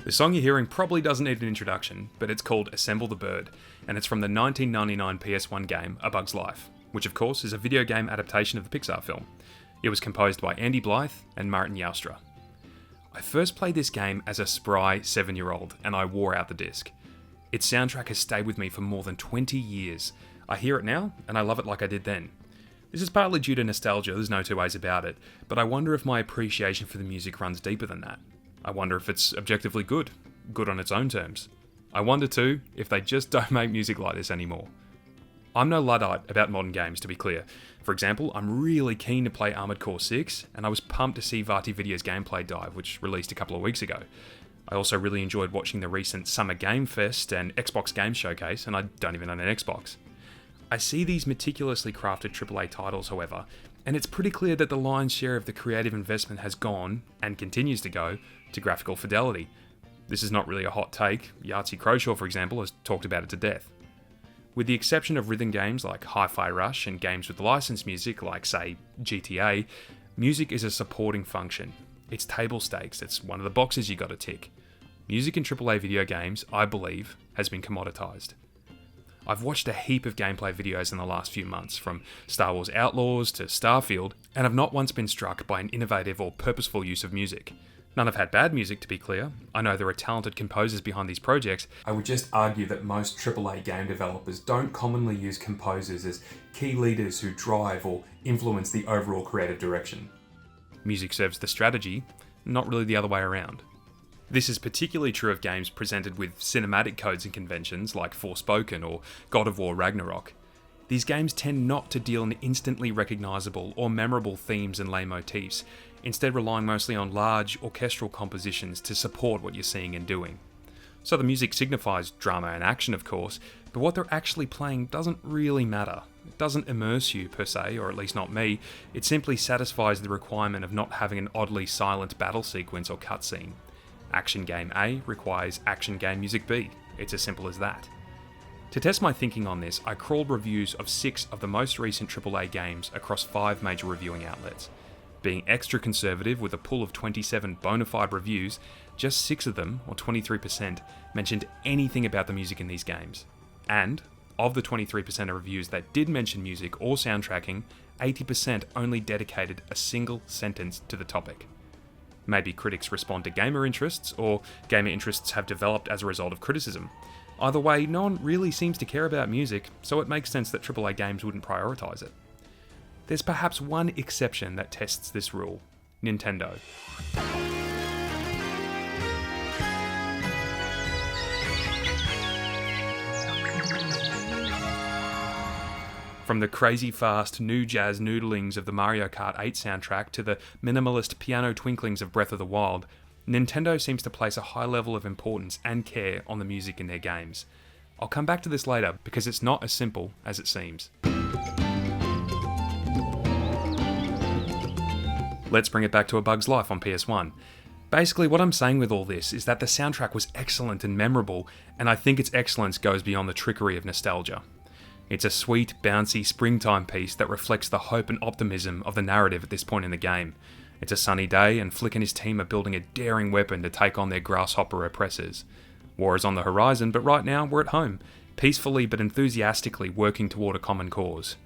The song you're hearing probably doesn't need an introduction, but it's called Assemble the Bird, and it's from the 1999 PS1 game A Bug's Life, which of course is a video game adaptation of the Pixar film. It was composed by Andy Blythe and Martin O'Donnell. I first played this game as a spry 7-year-old, and I wore out the disc. Its soundtrack has stayed with me for more than 20 years. I hear it now, and I love it like I did then. This is partly due to nostalgia, there's no two ways about it, but I wonder if my appreciation for the music runs deeper than that. I wonder if it's objectively good on its own terms. I wonder too, if they just don't make music like this anymore. I'm no Luddite about modern games, to be clear. For example, I'm really keen to play Armored Core 6, and I was pumped to see VaatiVidya's gameplay dive, which released a couple of weeks ago. I also really enjoyed watching the recent Summer Game Fest and Xbox Game Showcase, and I don't even own an Xbox. I see these meticulously crafted AAA titles, however, and it's pretty clear that the lion's share of the creative investment has gone, and continues to go, to graphical fidelity. This is not really a hot take. Yahtzee Croshaw, for example, has talked about it to death. With the exception of rhythm games like Hi-Fi Rush and games with licensed music like, say, GTA, music is a supporting function. It's table stakes, it's one of the boxes you gotta tick. Music in AAA video games, I believe, has been commoditized. I've watched a heap of gameplay videos in the last few months, from Star Wars Outlaws to Starfield, and have not once been struck by an innovative or purposeful use of music. None have had bad music, to be clear. I know there are talented composers behind these projects. I would just argue that most AAA game developers don't commonly use composers as key leaders who drive or influence the overall creative direction. Music serves the strategy, not really the other way around. This is particularly true of games presented with cinematic codes and conventions like Forspoken or God of War Ragnarok. These games tend not to deal in instantly recognisable or memorable themes and leitmotifs, instead relying mostly on large orchestral compositions to support what you're seeing and doing. So the music signifies drama and action, of course, but what they're actually playing doesn't really matter. It doesn't immerse you per se, or at least not me. It simply satisfies the requirement of not having an oddly silent battle sequence or cutscene. Action game A requires action game music B. It's as simple as that. To test my thinking on this, I crawled reviews of 6 of the most recent AAA games across 5 major reviewing outlets. Being extra conservative with a pool of 27 bona fide reviews, just 6 of them, or 23%, mentioned anything about the music in these games. And, of the 23% of reviews that did mention music or soundtracking, 80% only dedicated a single sentence to the topic. Maybe critics respond to gamer interests, or gamer interests have developed as a result of criticism. Either way, no one really seems to care about music, so it makes sense that AAA games wouldn't prioritise it. There's perhaps one exception that tests this rule: Nintendo. From the crazy fast new jazz noodlings of the Mario Kart 8 soundtrack to the minimalist piano twinklings of Breath of the Wild, Nintendo seems to place a high level of importance and care on the music in their games. I'll come back to this later because it's not as simple as it seems. Let's bring it back to A Bug's Life on PS1. Basically, what I'm saying with all this is that the soundtrack was excellent and memorable, and I think its excellence goes beyond the trickery of nostalgia. It's a sweet, bouncy springtime piece that reflects the hope and optimism of the narrative at this point in the game. It's a sunny day, and Flick and his team are building a daring weapon to take on their grasshopper oppressors. War is on the horizon, but right now we're at home, peacefully but enthusiastically working toward a common cause.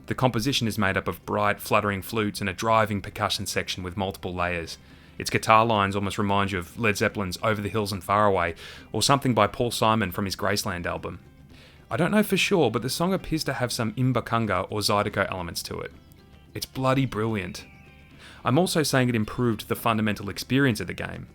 The composition is made up of bright, fluttering flutes and a driving percussion section with multiple layers. Its guitar lines almost remind you of Led Zeppelin's Over the Hills and Far Away, or something by Paul Simon from his Graceland album. I don't know for sure, but the song appears to have some Mbakanga or Zydeco elements to it. It's bloody brilliant. I'm also saying it improved the fundamental experience of the game.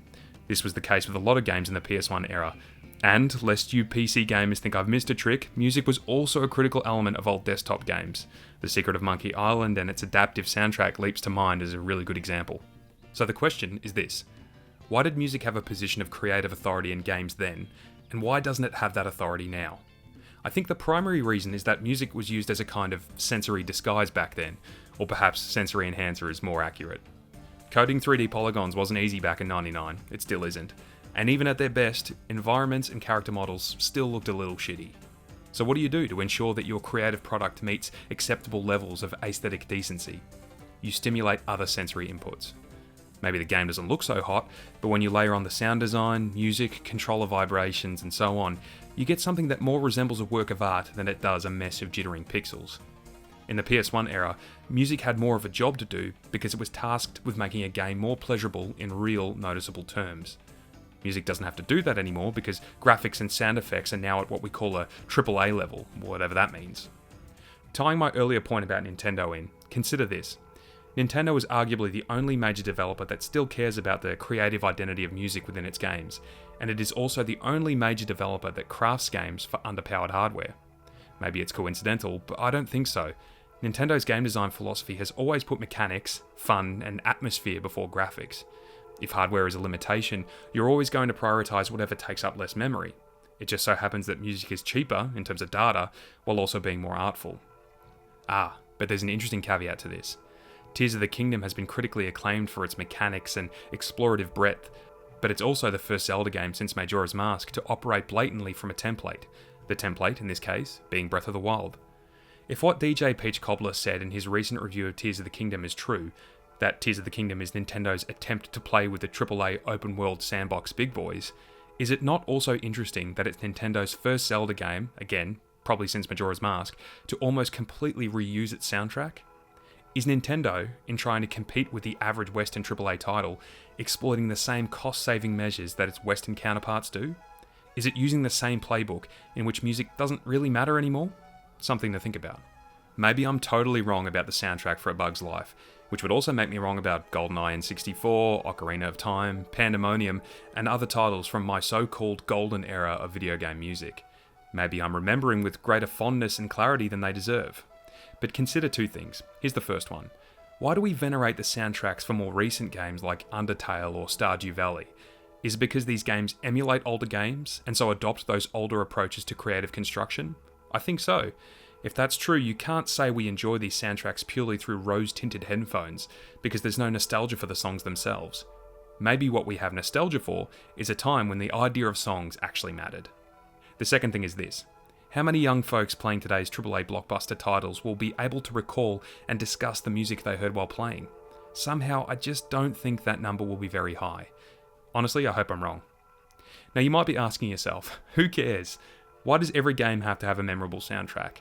This was the case with a lot of games in the PS1 era. And, lest you PC gamers think I've missed a trick, music was also a critical element of old desktop games. The Secret of Monkey Island and its adaptive soundtrack leaps to mind as a really good example. So the question is this: why did music have a position of creative authority in games then, and why doesn't it have that authority now? I think the primary reason is that music was used as a kind of sensory disguise back then, or perhaps sensory enhancer is more accurate. Coding 3D polygons wasn't easy back in '99, it still isn't, and even at their best, environments and character models still looked a little shitty. So what do you do to ensure that your creative product meets acceptable levels of aesthetic decency? You stimulate other sensory inputs. Maybe the game doesn't look so hot, but when you layer on the sound design, music, controller vibrations, and so on, you get something that more resembles a work of art than it does a mess of jittering pixels. In the PS1 era, music had more of a job to do because it was tasked with making a game more pleasurable in real, noticeable terms. Music doesn't have to do that anymore because graphics and sound effects are now at what we call a AAA level, whatever that means. Tying my earlier point about Nintendo in, consider this. Nintendo is arguably the only major developer that still cares about the creative identity of music within its games, and it is also the only major developer that crafts games for underpowered hardware. Maybe it's coincidental, but I don't think so. Nintendo's game design philosophy has always put mechanics, fun, and atmosphere before graphics. If hardware is a limitation, you're always going to prioritize whatever takes up less memory. It just so happens that music is cheaper in terms of data, while also being more artful. But there's an interesting caveat to this. Tears of the Kingdom has been critically acclaimed for its mechanics and explorative breadth, but it's also the first Zelda game since Majora's Mask to operate blatantly from a template, the template, in this case, being Breath of the Wild. If what DJ Peach Cobbler said in his recent review of Tears of the Kingdom is true, that Tears of the Kingdom is Nintendo's attempt to play with the AAA open-world sandbox big boys, is it not also interesting that it's Nintendo's first Zelda game, again, probably since Majora's Mask, to almost completely reuse its soundtrack? Is Nintendo, in trying to compete with the average Western AAA title, exploiting the same cost-saving measures that its Western counterparts do? Is it using the same playbook in which music doesn't really matter anymore? Something to think about. Maybe I'm totally wrong about the soundtrack for A Bug's Life, which would also make me wrong about GoldenEye N64, Ocarina of Time, Pandemonium, and other titles from my so-called golden era of video game music. Maybe I'm remembering with greater fondness and clarity than they deserve. But consider two things. Here's the first one. Why do we venerate the soundtracks for more recent games like Undertale or Stardew Valley? Is it because these games emulate older games, and so adopt those older approaches to creative construction? I think so. If that's true, you can't say we enjoy these soundtracks purely through rose-tinted headphones, because there's no nostalgia for the songs themselves. Maybe what we have nostalgia for is a time when the idea of songs actually mattered. The second thing is this. How many young folks playing today's AAA blockbuster titles will be able to recall and discuss the music they heard while playing? Somehow, I just don't think that number will be very high. Honestly, I hope I'm wrong. Now, you might be asking yourself, who cares? Why does every game have to have a memorable soundtrack?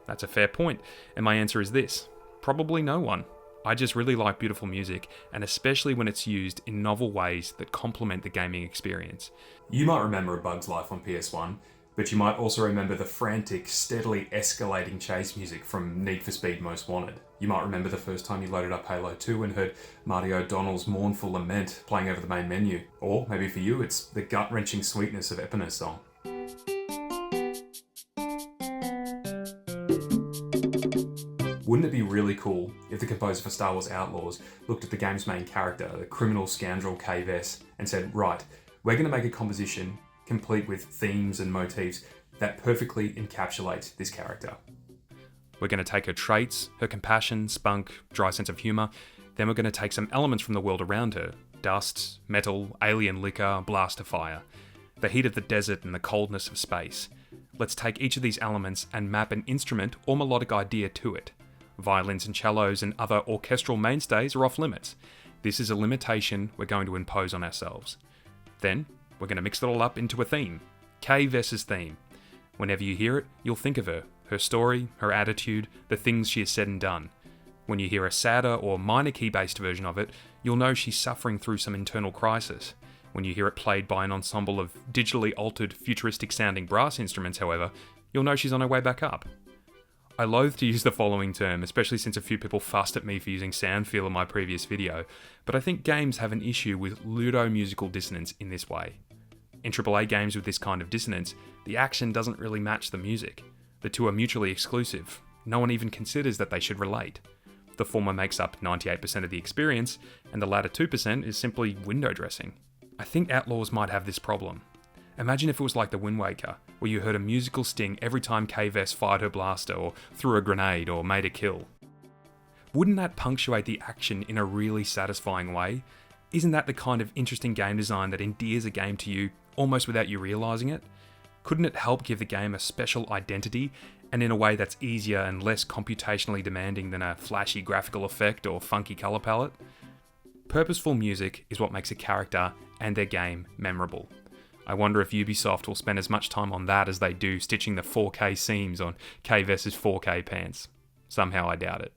That's a fair point, and my answer is this. Probably no one. I just really like beautiful music, and especially when it's used in novel ways that complement the gaming experience. You might remember A Bug's Life on PS1, but you might also remember the frantic, steadily escalating chase music from Need for Speed Most Wanted. You might remember the first time you loaded up Halo 2 and heard Marty O'Donnell's mournful lament playing over the main menu. Or maybe for you, it's the gut-wrenching sweetness of Eponyr's song. Wouldn't it be really cool if the composer for Star Wars Outlaws looked at the game's main character, the criminal scoundrel Kay Vess, and said, right, we're going to make a composition complete with themes and motifs that perfectly encapsulate this character. We're going to take her traits, her compassion, spunk, dry sense of humour, then we're going to take some elements from the world around her, dust, metal, alien liquor, blast of fire, the heat of the desert and the coldness of space. Let's take each of these elements and map an instrument or melodic idea to it. Violins and cellos and other orchestral mainstays are off limits. This is a limitation we're going to impose on ourselves. Then, we're going to mix it all up into a theme. Kay Vess's theme. Whenever you hear it, you'll think of her story, her attitude, the things she has said and done. When you hear a sadder or minor key-based version of it, you'll know she's suffering through some internal crisis. When you hear it played by an ensemble of digitally altered, futuristic-sounding brass instruments, however, you'll know she's on her way back up. I loathe to use the following term, especially since a few people fussed at me for using Soundfeel in my previous video, but I think games have an issue with ludo-musical dissonance in this way. In AAA games with this kind of dissonance, the action doesn't really match the music. The two are mutually exclusive. No one even considers that they should relate. The former makes up 98% of the experience, and the latter 2% is simply window dressing. I think Outlaws might have this problem. Imagine if it was like The Wind Waker, where you heard a musical sting every time Kay Vess fired her blaster or threw a grenade or made a kill. Wouldn't that punctuate the action in a really satisfying way? Isn't that the kind of interesting game design that endears a game to you almost without you realising it? Couldn't it help give the game a special identity, and in a way that's easier and less computationally demanding than a flashy graphical effect or funky colour palette? Purposeful music is what makes a character and their game memorable. I wonder if Ubisoft will spend as much time on that as they do stitching the 4K seams on K vs 4K pants. Somehow I doubt it.